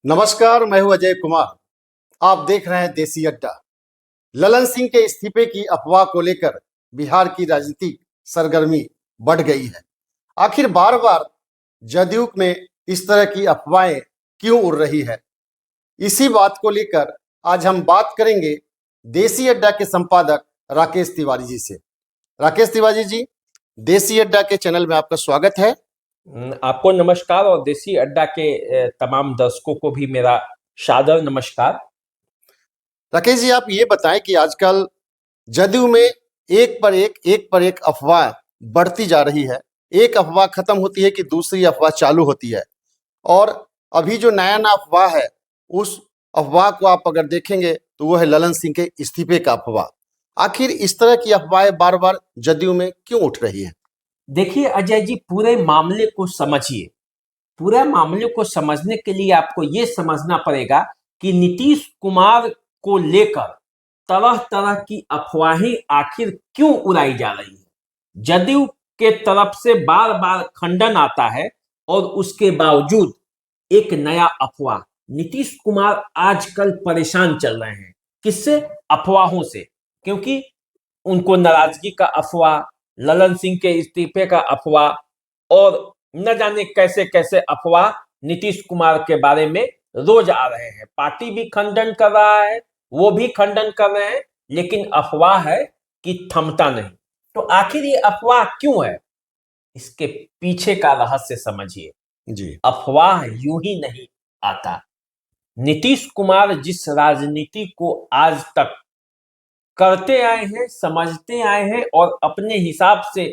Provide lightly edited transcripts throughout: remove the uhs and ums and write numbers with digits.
नमस्कार, मैं हूं अजय कुमार। आप देख रहे हैं देसी अड्डा। ललन सिंह के इस्तीफे की अफवाह को लेकर बिहार की राजनीतिक सरगर्मी बढ़ गई है। आखिर बार बार जदयू में इस तरह की अफवाहें क्यों उड़ रही है? इसी बात को लेकर आज हम बात करेंगे देसी अड्डा के संपादक राकेश तिवारी जी से। राकेश तिवारी जी, देसी अड्डा के चैनल में आपका स्वागत है। आपको नमस्कार और देसी अड्डा के तमाम दर्शकों को भी मेरा सादर नमस्कार। राकेश जी, आप ये बताएं कि आजकल जदयू में एक पर एक अफवाह बढ़ती जा रही है। एक अफवाह खत्म होती है कि दूसरी अफवाह चालू होती है, और अभी जो नया अफवाह है, उस अफवाह को आप अगर देखेंगे तो वो है ललन सिंह के इस्तीफे का अफवाह। आखिर इस तरह की अफवाहें बार बार जदयू में क्यों उठ रही है? देखिए अजय जी, पूरे मामले को समझिए। पूरे मामले को समझने के लिए आपको ये समझना पड़ेगा कि नीतीश कुमार को लेकर तरह तरह की अफवाहें आखिर क्यों उड़ाई जा रही है। जदयू के तरफ से बार बार खंडन आता है और उसके बावजूद एक नया अफवाह। नीतीश कुमार आजकल परेशान चल रहे हैं। किससे? अफवाहों से। क्योंकि उनको नाराजगी का अफवाह, ललन सिंह के इस्तीफे का अफवाह और न जाने कैसे कैसे अफवाह नीतीश कुमार के बारे में रोज आ रहे हैं। पार्टी भी खंडन कर रहा है, वो भी खंडन कर रहे हैं, लेकिन अफवाह है कि थमता नहीं। तो आखिर ये अफवाह क्यों है? इसके पीछे का रहस्य समझिए। जी, अफवाह यूं ही नहीं आता। नीतीश कुमार जिस राजनीति को आज तक करते आए हैं, समझते आए हैं और अपने हिसाब से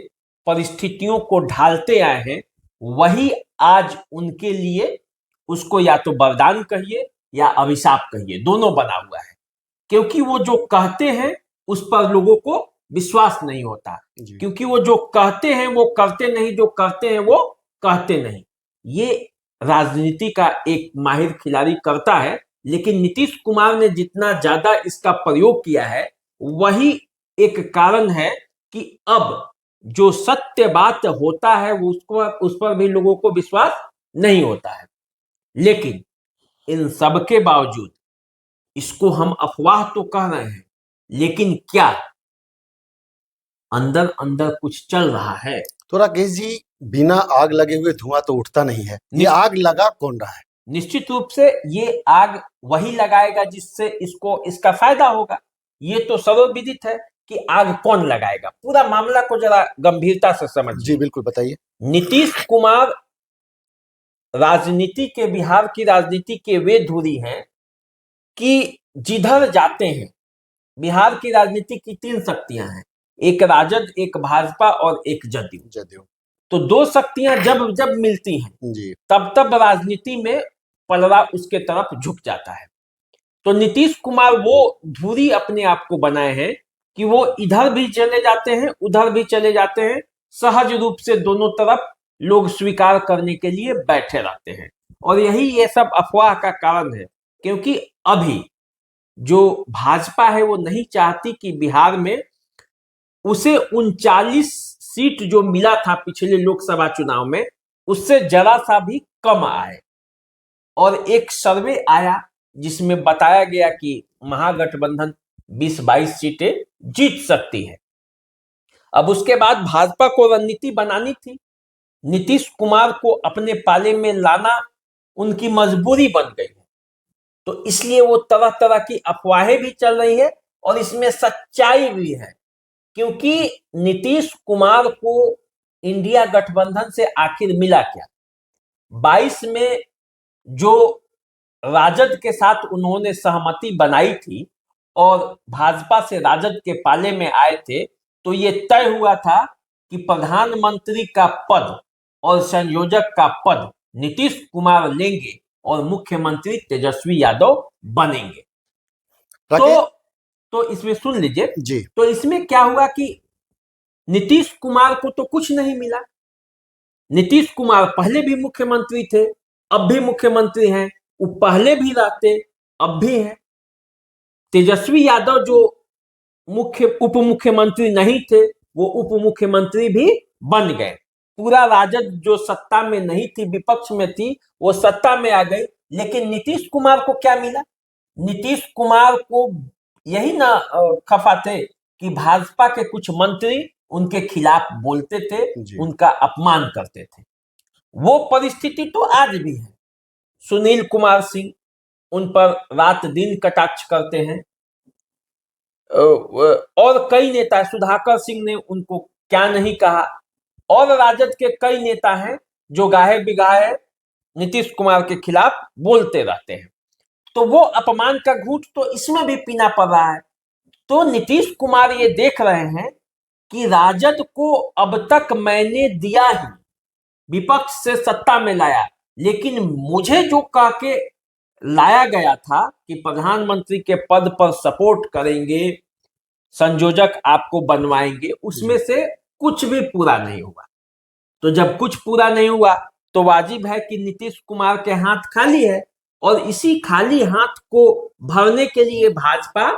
परिस्थितियों को ढालते आए हैं, वही आज उनके लिए, उसको या तो वरदान कहिए या अभिशाप कहिए, दोनों बना हुआ है। क्योंकि वो जो कहते हैं उस पर लोगों को विश्वास नहीं होता। क्योंकि वो जो कहते हैं वो करते नहीं, जो करते हैं वो कहते नहीं। ये राजनीति का एक माहिर खिलाड़ी करता है, लेकिन नीतीश कुमार ने जितना ज्यादा इसका प्रयोग किया है, वही एक कारण है कि अब जो सत्य बात होता है वो उसको, उस पर भी लोगों को विश्वास नहीं होता है। लेकिन इन सब के बावजूद इसको हम अफवाह तो कह रहे हैं, लेकिन क्या अंदर अंदर कुछ चल रहा है? तो राकेश जी, बिना आग लगे हुए धुआं तो उठता नहीं है। ये आग लगा कौन रहा है? निश्चित रूप से ये आग वही लगाएगा जिससे इसको, इसका फायदा होगा। ये तो सर्वविदित है कि आग कौन लगाएगा। पूरा मामला को जरा गंभीरता से समझिए। जी बिल्कुल, बताइए। नीतीश कुमार राजनीति के, बिहार की राजनीति के वे धुरी हैं कि जिधर जाते हैं, बिहार की राजनीति की तीन शक्तियां हैं, एक राजद, एक भाजपा और एक जदयू। तो दो शक्तियां जब जब मिलती हैं जी, तब तब राजनीति में पलड़ा उसके तरफ झुक जाता है। तो नीतीश कुमार वो धुरी अपने आप को बनाए हैं कि वो इधर भी चले जाते हैं, उधर भी चले जाते हैं। सहज रूप से दोनों तरफ लोग स्वीकार करने के लिए बैठे रहते हैं। और यही ये सब अफवाह का कारण है। क्योंकि अभी जो भाजपा है वो नहीं चाहती कि बिहार में उसे 39 सीट जो मिला था पिछले लोकसभा चुनाव में, उससे जरा सा भी कम आए। और एक सर्वे आया जिसमें बताया गया कि महागठबंधन 20-22 सीटें जीत सकती है। अब उसके बाद भाजपा को रणनीति बनानी थी। नीतीश कुमार को अपने पाले में लाना उनकी मजबूरी बन गई है। तो इसलिए वो तरह तरह की अफवाहें भी चल रही है और इसमें सच्चाई भी है। क्योंकि नीतीश कुमार को इंडिया गठबंधन से आखिर मिला क्या? 22 में जो राजद के साथ उन्होंने सहमति बनाई थी और भाजपा से राजद के पाले में आए थे, तो ये तय हुआ था कि प्रधानमंत्री का पद और संयोजक का पद नीतीश कुमार लेंगे और मुख्यमंत्री तेजस्वी यादव बनेंगे। तो इसमें सुन लीजिए जी। तो इसमें क्या हुआ कि नीतीश कुमार को तो कुछ नहीं मिला। नीतीश कुमार पहले भी मुख्यमंत्री थे, अब भी मुख्यमंत्री हैं, वो पहले भी रहते, अब भी हैं। तेजस्वी यादव जो उप मुख्यमंत्री नहीं थे, वो उप मुख्यमंत्री भी बन गए। पूरा राजद जो सत्ता में नहीं थी, विपक्ष में थी, वो सत्ता में आ गई लेकिन नीतीश कुमार को क्या मिला? नीतीश कुमार को यही ना खफा थे कि भाजपा के कुछ मंत्री उनके खिलाफ बोलते थे, जी। उनका अपमान करते थे। वो परिस्थिति तो आज भी है। सुनील कुमार सिंह उन पर रात दिन कटाक्ष करते हैं, और कई नेता, सुधाकर सिंह ने उनको क्या नहीं कहा, और राजद के कई नेता हैं जो गाहे बिगाहे नीतीश कुमार के खिलाफ बोलते रहते हैं। तो वो अपमान का घूंट तो इसमें भी पीना पड़ रहा है। तो नीतीश कुमार ये देख रहे हैं कि राजद को अब तक मैंने दिया ही, विपक्ष से सत्ता में लाया, लेकिन मुझे जो कह के लाया गया था कि प्रधानमंत्री के पद पर सपोर्ट करेंगे, संयोजक आपको बनवाएंगे, उसमें से कुछ भी पूरा नहीं हुआ। तो जब कुछ पूरा नहीं हुआ तो वाजिब है कि नीतीश कुमार के हाथ खाली है, और इसी खाली हाथ को भरने के लिए भाजपा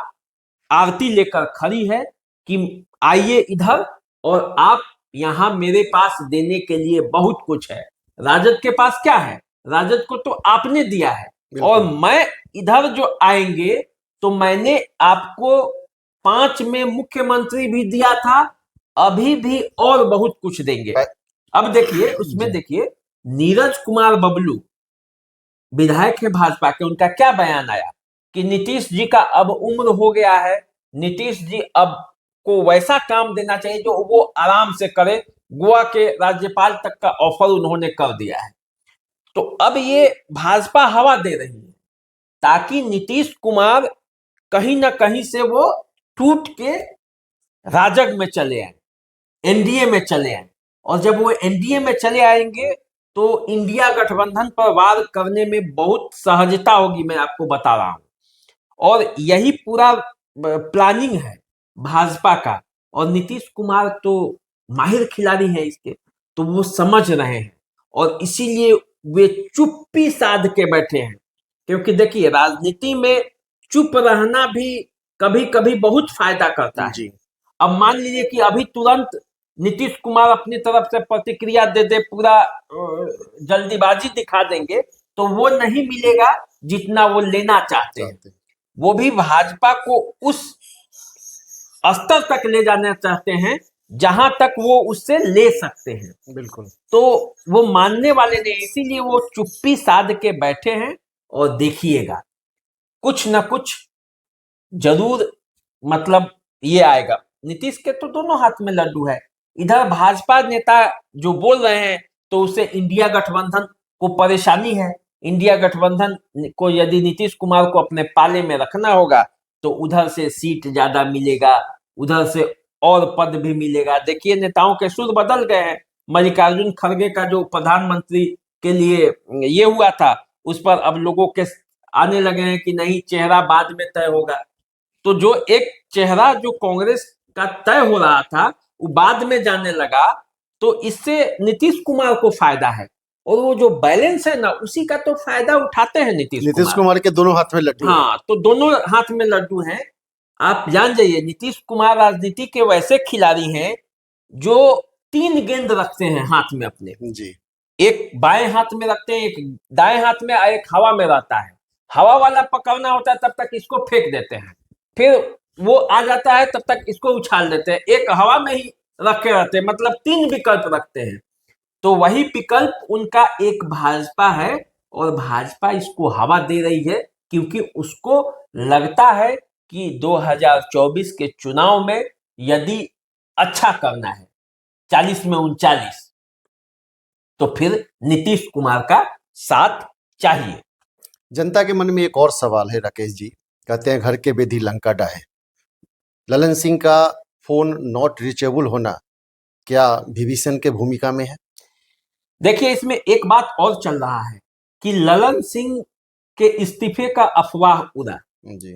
आरती लेकर खड़ी है कि आइए इधर, और आप यहां मेरे पास देने के लिए बहुत कुछ है। राजद के पास क्या है? राजद को तो आपने दिया है, और मैं इधर जो आएंगे तो मैंने आपको 5 में मुख्यमंत्री भी दिया था, अभी भी और बहुत कुछ देंगे। अब देखिए, उसमें देखिए नीरज कुमार बबलू विधायक है भाजपा के, उनका क्या बयान आया कि नीतीश जी का अब उम्र हो गया है, नीतीश जी अब को वैसा काम देना चाहिए जो वो आराम से करे। गोवा के राज्यपाल तक का ऑफर उन्होंने कर दिया है। तो अब ये भाजपा हवा दे रही है ताकि नीतीश कुमार कहीं ना कहीं से वो टूट के राजग में चले आए, एनडीए में चले आए, और जब वो एनडीए में चले आएंगे तो इंडिया गठबंधन पर वार करने में बहुत सहजता होगी, मैं आपको बता रहा हूं। और यही पूरा प्लानिंग है भाजपा का, और नीतीश कुमार तो माहिर खिलाड़ी है इसके, तो वो समझ रहे हैं, और इसीलिए वे चुप्पी साध के बैठे हैं। क्योंकि देखिए, राजनीति में चुप रहना भी कभी कभी बहुत फायदा करता है। जी। अब मान लीजिए कि अभी तुरंत नीतीश कुमार अपनी तरफ से प्रतिक्रिया दे दे, पूरा जल्दीबाजी दिखा देंगे, तो वो नहीं मिलेगा जितना वो लेना चाहते हैं। वो भी भाजपा को उस स्तर तक ले जाना चाहते हैं जहां तक वो उससे ले सकते हैं। बिल्कुल। तो वो मानने वाले नहीं, इसीलिए वो चुप्पी साध के बैठे हैं, और देखिएगा कुछ ना कुछ जरूर, मतलब ये आएगा। नीतीश के तो दोनों हाथ में लड्डू है। इधर भाजपा नेता जो बोल रहे हैं तो उससे इंडिया गठबंधन को परेशानी है। इंडिया गठबंधन को यदि नीतीश कुमार को अपने पाले में रखना होगा तो उधर से सीट ज्यादा मिलेगा, उधर से और पद भी मिलेगा। देखिए, नेताओं के सुर बदल गए हैं। मल्लिकार्जुन खड़गे का जो प्रधानमंत्री के लिए ये हुआ था, उस पर अब लोगों के आने लगे हैं कि नहीं, चेहरा बाद में तय होगा। तो जो एक चेहरा जो कांग्रेस का तय हो रहा था वो बाद में जाने लगा, तो इससे नीतीश कुमार को फायदा है, और वो जो बैलेंस है ना, उसी का तो फायदा उठाते हैं नीतीश कुमार के दोनों हाथ में लड्डू। हाँ, तो दोनों हाथ में लड्डू हैं। आप जान जाइए, नीतीश कुमार राजनीति के वैसे खिलाड़ी हैं जो 3 गेंद रखते हैं हाथ में अपने। जी। एक बाएं हाथ में रखते हैं, एक दाएं हाथ में, एक हवा में रहता है। हवा वाला पकड़ना होता है तब तक इसको फेंक देते हैं, फिर वो आ जाता है तब तक इसको उछाल देते हैं। एक हवा में ही रखे रहते हैं, मतलब 3 विकल्प रखते हैं। तो वही विकल्प उनका एक भाजपा है, और भाजपा इसको हवा दे रही है क्योंकि उसको लगता है कि 2024 के चुनाव में यदि अच्छा करना है, 40 में 39, तो फिर नीतीश कुमार का साथ चाहिए। जनता के मन में एक और सवाल है राकेश जी, कहते हैं घर के बेदी लंका डाहे। ललन सिंह का फोन नॉट रीचेबल होना क्या विभीषण के भूमिका में है? देखिए, इसमें एक बात और चल रहा है कि ललन सिंह के इस्तीफे का अफवाह उड़ा,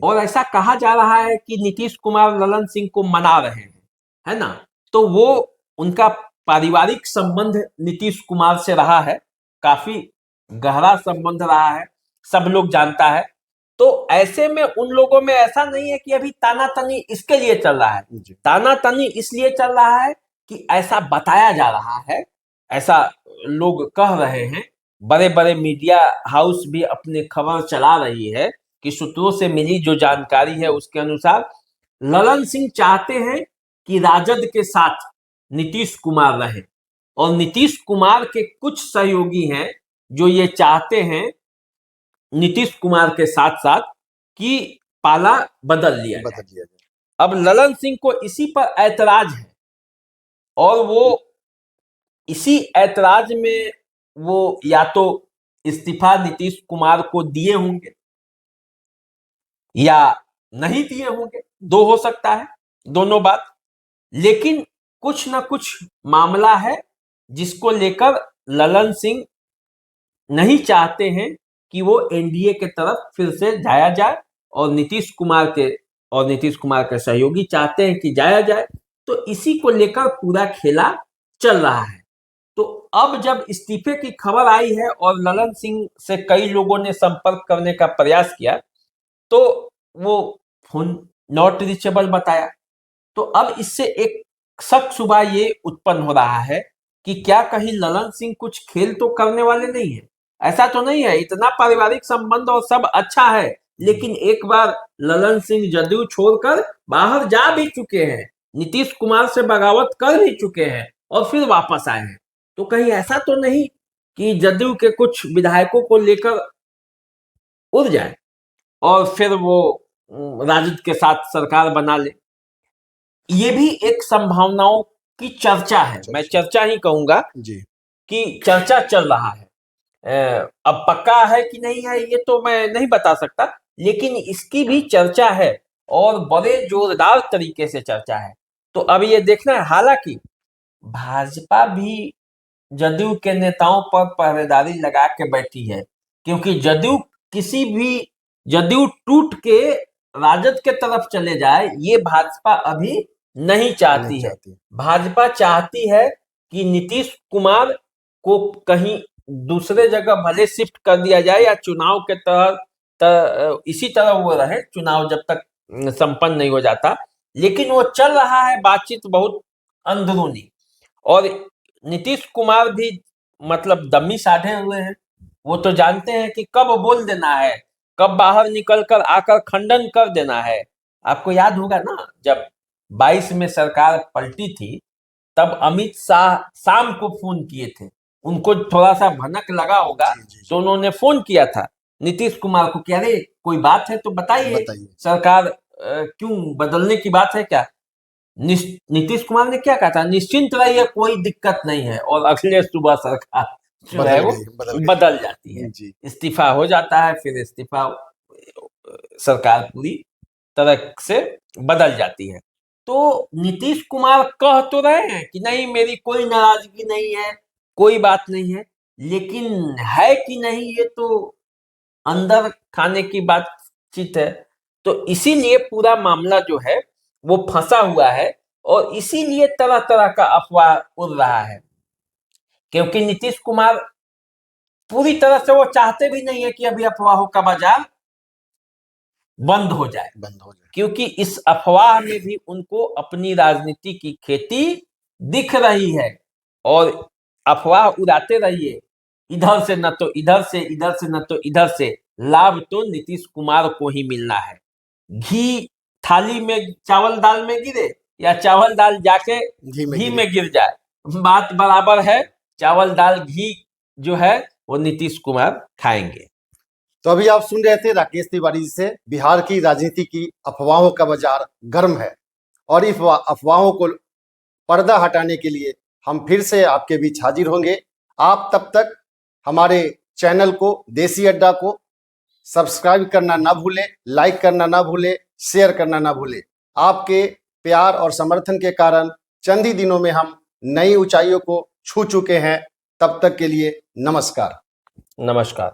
और ऐसा कहा जा रहा है कि नीतीश कुमार ललन सिंह को मना रहे हैं, है ना। तो वो उनका पारिवारिक संबंध नीतीश कुमार से रहा है, काफी गहरा संबंध रहा है, सब लोग जानता है। तो ऐसे में उन लोगों में ऐसा नहीं है कि अभी तानातनी इसके लिए चल रहा है। तानातनी इसलिए चल रहा है कि ऐसा बताया जा रहा है, ऐसा लोग कह रहे हैं बड़े बड़े मीडिया हाउस भी अपने खबर चला रही है कि सूत्रों से मिली जो जानकारी है उसके अनुसार ललन सिंह चाहते हैं कि राजद के साथ नीतीश कुमार रहे, और नीतीश कुमार के कुछ सहयोगी हैं जो ये चाहते हैं नीतीश कुमार के साथ साथ कि पाला बदल लिया जाए। अब ललन सिंह को इसी पर ऐतराज है और वो इसी ऐतराज में वो या तो इस्तीफा नीतीश कुमार को दिए होंगे या नहीं दिए होंगे, दो हो सकता है, दोनों बात। लेकिन कुछ ना कुछ मामला है जिसको लेकर ललन सिंह नहीं चाहते हैं कि वो एनडीए के तरफ फिर से जाया जाए, और नीतीश कुमार के सहयोगी चाहते हैं कि जाया जाए। तो इसी को लेकर पूरा खेला चल रहा है। तो अब जब इस्तीफे की खबर आई है और ललन सिंह से कई लोगों ने संपर्क करने का प्रयास किया तो वो फोन नॉट रीचेबल बताया। तो अब इससे एक शक सुबह ये उत्पन्न हो रहा है कि क्या कहीं ललन सिंह कुछ खेल तो करने वाले नहीं है। ऐसा तो नहीं है, इतना पारिवारिक संबंध और सब अच्छा है, लेकिन एक बार ललन सिंह जदयू छोड़कर बाहर जा भी चुके हैं, नीतीश कुमार से बगावत कर भी चुके हैं और फिर वापस आए हैं। तो कहीं ऐसा तो नहीं कि जदयू के कुछ विधायकों को लेकर उड़ जाए और फिर वो राजद के साथ सरकार बना ले। ये भी एक संभावनाओं की चर्चा है, मैं चर्चा ही कहूंगा जी कि चर्चा चल रहा है। अब पक्का है कि नहीं है ये तो मैं नहीं बता सकता, लेकिन इसकी भी चर्चा है और बड़े जोरदार तरीके से चर्चा है। तो अब ये देखना है, हालांकि भाजपा भी जदयू के नेताओं पर पहरेदारी लगा के बैठी है, क्योंकि जदयू टूट के राजद के तरफ चले जाए ये भाजपा अभी नहीं चाहती है। भाजपा चाहती है कि नीतीश कुमार को कहीं दूसरे जगह भले शिफ्ट कर दिया जाए या चुनाव के तहत इसी तरह वो रहे, चुनाव जब तक संपन्न नहीं हो जाता। लेकिन वो चल रहा है बातचीत बहुत अंदरूनी, और नीतीश कुमार भी मतलब दमी साधे हुए हैं। वो तो जानते हैं कि कब बोल देना है, कब बाहर निकलकर आकर खंडन कर देना है। आपको याद होगा ना, जब 22 में सरकार पलटी थी तब अमित शाह शाम को फोन किए थे, उनको थोड़ा सा भनक लगा होगा तो उन्होंने फोन किया था नीतीश कुमार को कि अरे कोई बात है तो बताइए, सरकार क्यों बदलने की बात है क्या। नीतीश कुमार ने क्या कहा था, निश्चिंत रहिए कोई दिक्कत नहीं है, और अगले सुबह सरकार जो है वो बदल जाती है, इस्तीफा हो जाता है, फिर इस्तीफा सरकार पूरी तरह से बदल जाती है। तो नीतीश कुमार कह तो रहे हैं कि नहीं मेरी कोई नाराजगी नहीं है, कोई बात नहीं है, लेकिन है कि नहीं ये तो अंदर खाने की बातचीत है। तो इसीलिए पूरा मामला जो है वो फंसा हुआ है, और इसीलिए तरह तरह का अफवाह उड़ रहा है, क्योंकि नीतीश कुमार पूरी तरह से वो चाहते भी नहीं है कि अभी अफवाहों का बाजार बंद हो जाए, क्योंकि इस अफवाह में भी उनको अपनी राजनीति की खेती दिख रही है। और अफवाह उड़ाते रहिए, इधर से न तो इधर से, इधर से न तो इधर से, लाभ तो नीतीश कुमार को ही मिलना है। घी थाली में चावल दाल में गिरे या चावल दाल जाके घी में गिर जाए, बात बराबर है। चावल दाल घी जो है वो नीतीश कुमार खाएंगे। तो अभी आप सुन रहे थे राकेश तिवारी जी से। बिहार की राजनीति की अफवाहों का बाजार गर्म है, और इस अफवाहों को पर्दा हटाने के लिए हम फिर से आपके बीच हाजिर होंगे। आप तब तक हमारे चैनल को, देसी अड्डा को सब्सक्राइब करना ना भूलें, लाइक करना ना भूलें, शेयर करना ना भूलें। आपके प्यार और समर्थन के कारण चंद ही दिनों में हम नई ऊंचाइयों को छू चुके हैं। तब तक के लिए नमस्कार। नमस्कार।